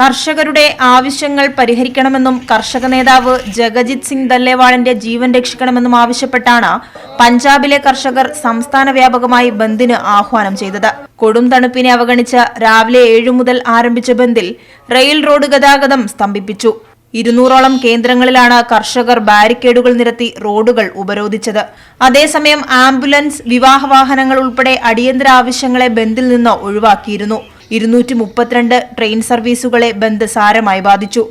കർഷകരുടെ ആവശ്യങ്ങൾ പരിഹരിക്കണമെന്നും കർഷക നേതാവ് ജഗജിത് സിംഗ് ദല്ലേവാളിന്റെ ജീവൻ രക്ഷിക്കണമെന്നും ആവശ്യപ്പെട്ടാണ് പഞ്ചാബിലെ കർഷകർ സംസ്ഥാന വ്യാപകമായി ബന്ദിന് ആഹ്വാനം ചെയ്തത്. കൊടും തണുപ്പിനെ അവഗണിച്ച് രാവിലെ 7 മുതൽ ആരംഭിച്ച ബന്ദിൽ റെയിൽ റോഡ് ഗതാഗതം സ്തംഭിപ്പിച്ചു. 200ഓളം കേന്ദ്രങ്ങളിലാണ് കർഷകർ ബാരിക്കേഡുകൾ നിരത്തി റോഡുകൾ ഉപരോധിച്ചത്. അതേസമയം ആംബുലൻസ്, വിവാഹ വാഹനങ്ങൾ ഉൾപ്പെടെ അടിയന്തര ആവശ്യങ്ങളെ ബന്ദിൽ നിന്ന് ഒഴിവാക്കിയിരുന്നു. 232 ട്രെയിൻ സർവീസുകളെ ബന്ദ് സാരമായി ബാധിച്ചു.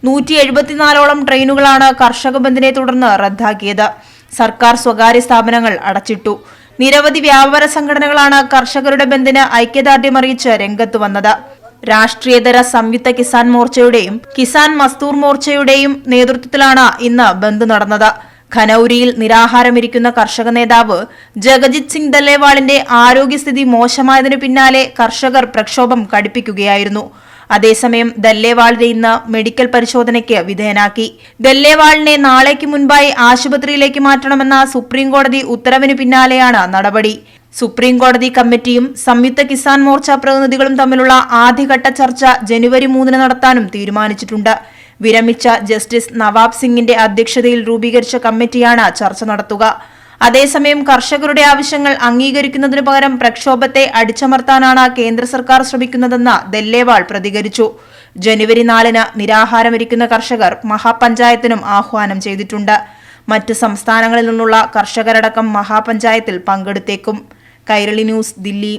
174ഓളം ട്രെയിനുകളാണ് കർഷക ബന്ദിനെ തുടർന്ന് റദ്ദാക്കിയത്. സർക്കാർ, സ്വകാര്യ സ്ഥാപനങ്ങൾ അടച്ചിട്ടു. നിരവധി വ്യാപാര സംഘടനകളാണ് കർഷകരുടെ ബന്ദിന് ഐക്യദാർഢ്യമറിയിച്ച് രംഗത്ത് വന്നത്. രാഷ്ട്രീയതര സംയുക്ത കിസാൻ മോർച്ചയുടെയും കിസാൻ മസ്ദൂർ മോർച്ചയുടെയും നേതൃത്വത്തിലാണ് ഇന്ന് ബന്ദ് നടന്നത്. ഖനൌരിയിൽ നിരാഹാരമിരിക്കുന്ന കർഷക നേതാവ് ജഗജിത് സിംഗ് ദല്ലേവാളിന്റെ ആരോഗ്യസ്ഥിതി മോശമായതിനു പിന്നാലെ കർഷകർ പ്രക്ഷോഭം കടുപ്പിക്കുകയായിരുന്നു. അതേസമയം ദല്ലേവാളിനെ ഇന്ന് മെഡിക്കൽ പരിശോധനയ്ക്ക് വിധേയനാക്കി. ദല്ലേവാളിനെ നാളേക്ക് മുൻപായി ആശുപത്രിയിലേക്ക് മാറ്റണമെന്ന സുപ്രീംകോടതി ഉത്തരവിന് പിന്നാലെയാണ് നടപടി. സുപ്രീംകോടതി കമ്മിറ്റിയും സംയുക്ത കിസാൻ മോർച്ച പ്രതിനിധികളും തമ്മിലുള്ള ആദ്യഘട്ട ചർച്ച ജനുവരി 3 നടത്താനും തീരുമാനിച്ചിട്ടുണ്ട്. വിരമിച്ച ജസ്റ്റിസ് നവാബ് സിംഗിന്റെ അധ്യക്ഷതയിൽ രൂപീകരിച്ച കമ്മിറ്റിയാണ് ചർച്ച നടത്തുക. അതേസമയം കർഷകരുടെ ആവശ്യങ്ങൾ അംഗീകരിക്കുന്നതിനു പകരം പ്രക്ഷോഭത്തെ അടിച്ചമർത്താനാണ് കേന്ദ്ര സർക്കാർ ശ്രമിക്കുന്നതെന്ന് ദല്ലേവാൾ പ്രതികരിച്ചു. ജനുവരി 4 നിരാഹാരമിരിക്കുന്ന കർഷകർ മഹാപഞ്ചായത്തിനും ആഹ്വാനം ചെയ്തിട്ടുണ്ട്. മറ്റ് സംസ്ഥാനങ്ങളിൽ നിന്നുള്ള കർഷകരടക്കം മഹാപഞ്ചായത്തിൽ പങ്കെടുത്തേക്കും. കൈരളി ന്യൂസ്, ദില്ലി.